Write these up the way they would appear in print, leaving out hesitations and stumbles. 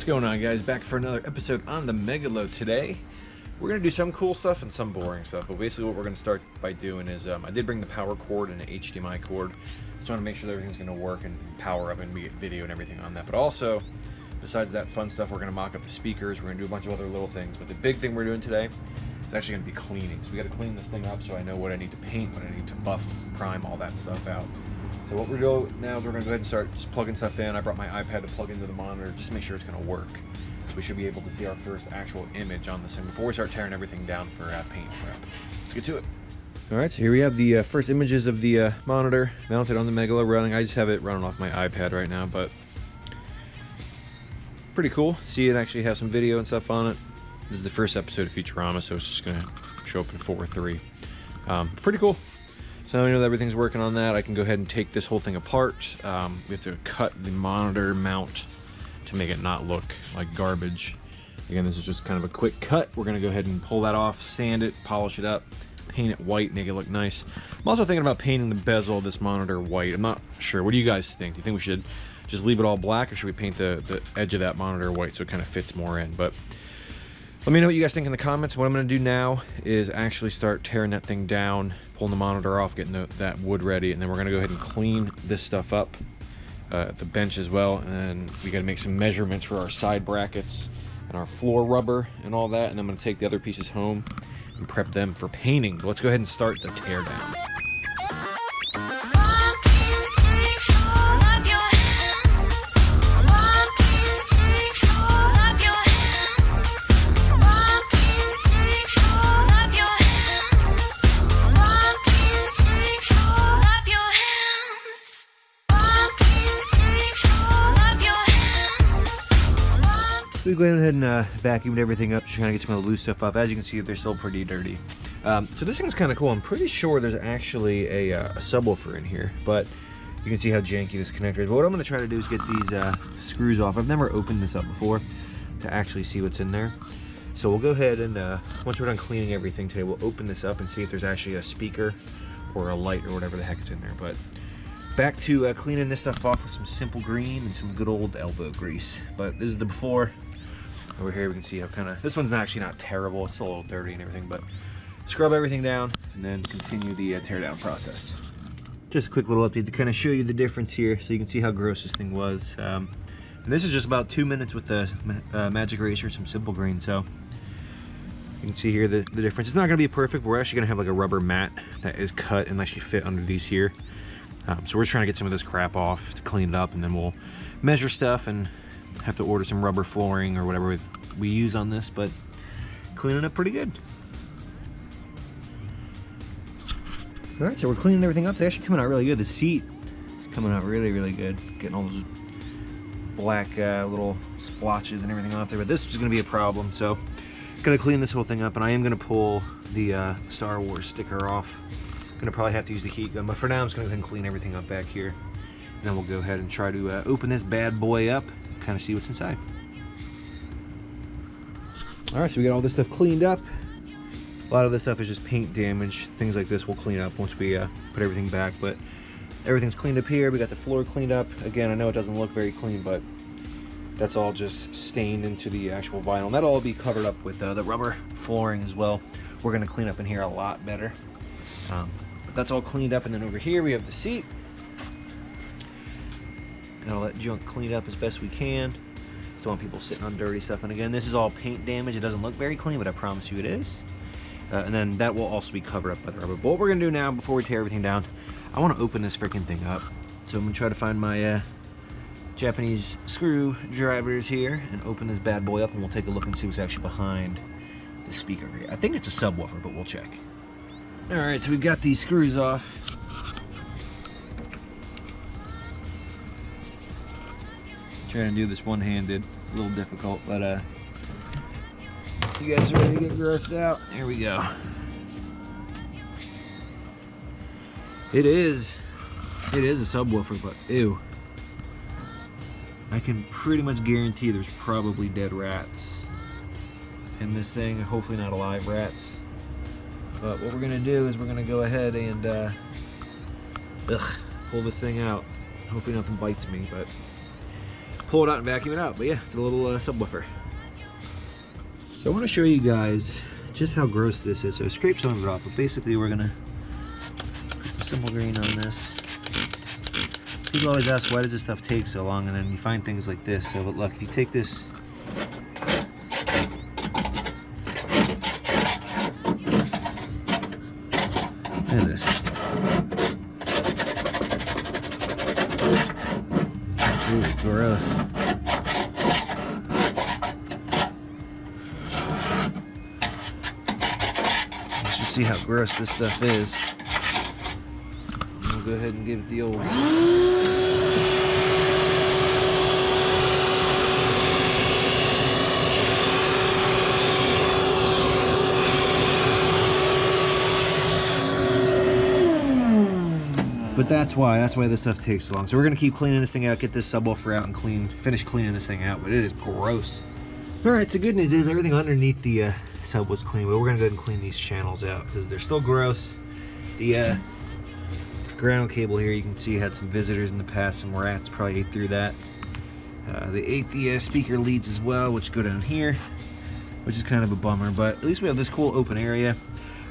What's going on, guys? Back for another episode on the Megalo today. We're going to do some cool stuff and some boring stuff, but basically what we're going to start by doing is, I did bring the power cord and an HDMI cord. Just want to make sure that everything's going to work and power up, and we get video and everything on that. But also, besides that fun stuff, we're going to mock up the speakers, we're going to do a bunch of other little things. But the big thing we're doing today is actually going to be cleaning. So we got to clean this thing up so I know what I need to paint, what I need to buff, prime, all that stuff out. So what we're doing now is we're going to go ahead and start just plugging stuff in. I brought my iPad to plug into the monitor just to make sure it's going to work. So we should be able to see our first actual image on this thing before we start tearing everything down for paint prep. Let's get to it. Alright, so here we have the first images of the monitor mounted on the Megalo running. I just have it running off my iPad right now, but pretty cool. See, it actually has some video and stuff on it. This is the first episode of Futurama, so it's just going to show up in 4:3. Pretty cool. So now we know that everything's working on that. I can go ahead and take this whole thing apart. We have to cut the monitor mount to make it not look like garbage. Again, this is just kind of a quick cut. We're going to go ahead and pull that off, sand it, polish it up, paint it white, make it look nice. I'm also thinking about painting the bezel of this monitor white. I'm not sure. What do you guys think? Do you think we should just leave it all black, or should we paint the edge of that monitor white so it kind of fits more in? But let me know what you guys think in the comments. What I'm going to do now is actually start tearing that thing down, pulling the monitor off, getting that wood ready, and then we're going to go ahead and clean this stuff up, the bench as well, and we got to make some measurements for our side brackets and our floor rubber and all that, and I'm going to take the other pieces home and prep them for painting. But let's go ahead and start the teardown. So we go ahead and vacuumed everything up, just trying to get some of the loose stuff off. As you can see, they're still pretty dirty. So this thing's kind of cool. I'm pretty sure there's actually a subwoofer in here, but you can see how janky this connector is. But what I'm going to try to do is get these screws off. I've never opened this up before to actually see what's in there. So we'll go ahead and, once we're done cleaning everything today, we'll open this up and see if there's actually a speaker or a light or whatever the heck is in there. But back to cleaning this stuff off with some simple green and some good old elbow grease. But this is the before. Over here we can see how this one's actually not terrible, it's still a little dirty and everything, but scrub everything down and then continue the teardown process. Just a quick little update to kind of show you the difference here so you can see how gross this thing was. And this is just about 2 minutes with the magic eraser, some simple green, so you can see here the difference. It's not going to be perfect, but we're actually going to have like a rubber mat that is cut and actually fit under these here. So we're trying to get some of this crap off to clean it up, and then we'll measure stuff and have to order some rubber flooring or whatever we use on this, but cleaning up pretty good. All right, so we're cleaning everything up. It's actually coming out really good. The seat is coming out really, really good. Getting all those black little splotches and everything off there, but this is going to be a problem, so I'm going to clean this whole thing up, and I am going to pull the Star Wars sticker off. I'm going to probably have to use the heat gun, but for now I'm just going to go ahead and clean everything up back here. And then we'll go ahead and try to open this bad boy up, kind of see what's inside. All right, so we got all this stuff cleaned up. A lot of this stuff is just paint damage. Things like this we'll clean up once we put everything back, but everything's cleaned up here. We got the floor cleaned up. Again, I know it doesn't look very clean, but that's all just stained into the actual vinyl. And that'll all be covered up with the rubber flooring as well. We're gonna clean up in here a lot better. But that's all cleaned up, and then over here we have the seat. Got all that junk cleaned up as best we can. Don't want people sitting on dirty stuff. And again, this is all paint damage. It doesn't look very clean, but I promise you it is. And then that will also be covered up by the rubber. But what we're gonna do now, before we tear everything down, I want to open this freaking thing up. So I'm gonna try to find my Japanese screwdrivers here and open this bad boy up, and we'll take a look and see what's actually behind the speaker here. I think it's a subwoofer, but we'll check. All right, so we got these screws off. Trying to do this one-handed, a little difficult, but you guys are ready to get grossed out? Here we go. It is a subwoofer, but ew. I can pretty much guarantee there's probably dead rats in this thing, hopefully not alive rats. But what we're gonna do is we're gonna go ahead and pull this thing out. Hopefully nothing bites me, but pull it out and vacuum it out. But yeah, it's a little subwoofer. So I want to show you guys just how gross this is. So I scraped some of it off, but basically we're gonna put some simple green on this. People always ask, why does this stuff take so long? And then you find things like this. So but look, if you take this, look at this. Ooh, gross. Let's just see how gross this stuff is. We'll go ahead and give it the old. But that's why this stuff takes so long. So we're gonna keep cleaning this thing out, get this subwoofer out and finish cleaning this thing out, but it is gross. All right, so good news is everything underneath the sub was clean, but we're gonna go ahead and clean these channels out because they're still gross. The ground cable here, you can see had some visitors in the past, some rats probably ate through that. They ate the speaker leads as well, which go down here, which is kind of a bummer, but at least we have this cool open area.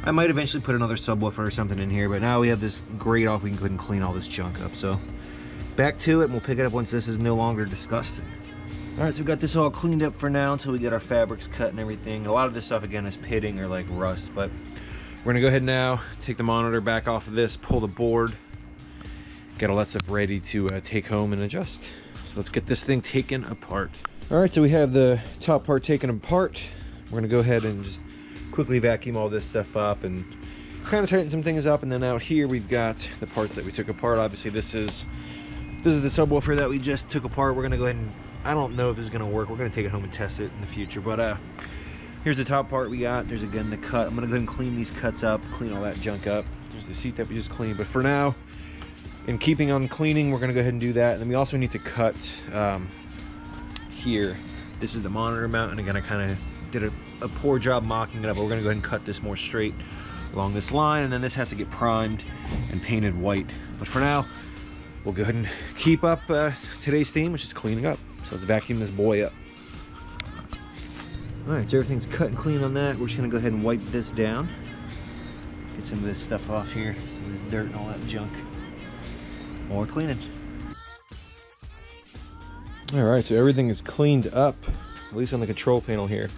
I might eventually put another subwoofer or something in here, but now we have this grate off, we can go ahead and clean all this junk up. So back to it, and we'll pick it up once this is no longer disgusting. All right, so we've got this all cleaned up for now until we get our fabrics cut and everything. A lot of this stuff, again, is pitting or like rust, but we're gonna go ahead now, take the monitor back off of this, pull the board, get all that stuff ready to take home and adjust. So let's get this thing taken apart. All right, so we have the top part taken apart. We're gonna go ahead and just quickly vacuum all this stuff up and kind of tighten some things up. And then out here we've got the parts that we took apart. Obviously this is the subwoofer that we just took apart. We're gonna go ahead and, I don't know if this is gonna work. We're gonna take it home and test it in the future. But here's the top part we got. There's again the cut. I'm gonna go ahead and clean these cuts up, clean all that junk up. There's the seat that we just cleaned. But for now, in keeping on cleaning, we're gonna go ahead and do that. And then we also need to cut here. This is the monitor mount, and again I kind of did a poor job mocking it up, but we're gonna go ahead and cut this more straight along this line, and then this has to get primed and painted white. But for now, we'll go ahead and keep up today's theme, which is cleaning up. So let's vacuum this boy up. All right, so everything's cut and clean on that. We're just gonna go ahead and wipe this down. Get some of this stuff off here, some of this dirt and all that junk. More cleaning. All right, so everything is cleaned up, at least on the control panel here.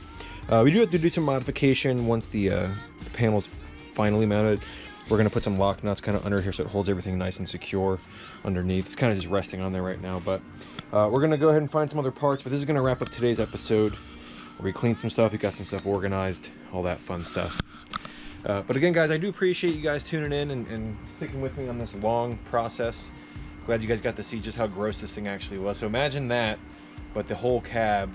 We do have to do some modification once the panel's finally mounted. We're gonna put some lock nuts kind of under here so it holds everything nice and secure underneath. It's kind of just resting on there right now, but we're gonna go ahead and find some other parts. But this is gonna wrap up today's episode where we cleaned some stuff, we got some stuff organized, all that fun stuff. But again, guys, I do appreciate you guys tuning in and sticking with me on this long process. Glad you guys got to see just how gross this thing actually was. So imagine that, but the whole cab,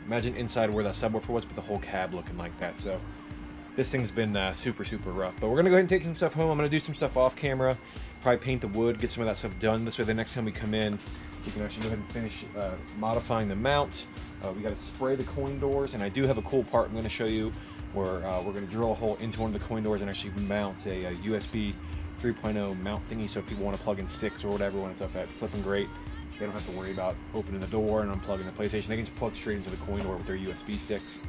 imagine inside where that subwoofer was, but the whole cab looking like that. So this thing's been super, super rough. But we're gonna go ahead and take some stuff home. I'm gonna do some stuff off camera, probably paint the wood, get some of that stuff done. This way the next time we come in, we can actually go ahead and finish modifying the mount. We gotta spray the coin doors, and I do have a cool part I'm gonna show you where we're gonna drill a hole into one of the coin doors and actually mount a USB 3.0 mount thingy, so if people want to plug in sticks or whatever when it's up at flipping great, they don't have to worry about opening the door and unplugging the PlayStation. They can just plug straight into the coin door with their USB sticks.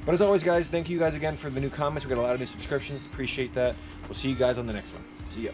But as always, guys, thank you guys again for the new comments. We got a lot of new subscriptions. Appreciate that. We'll see you guys on the next one. See ya.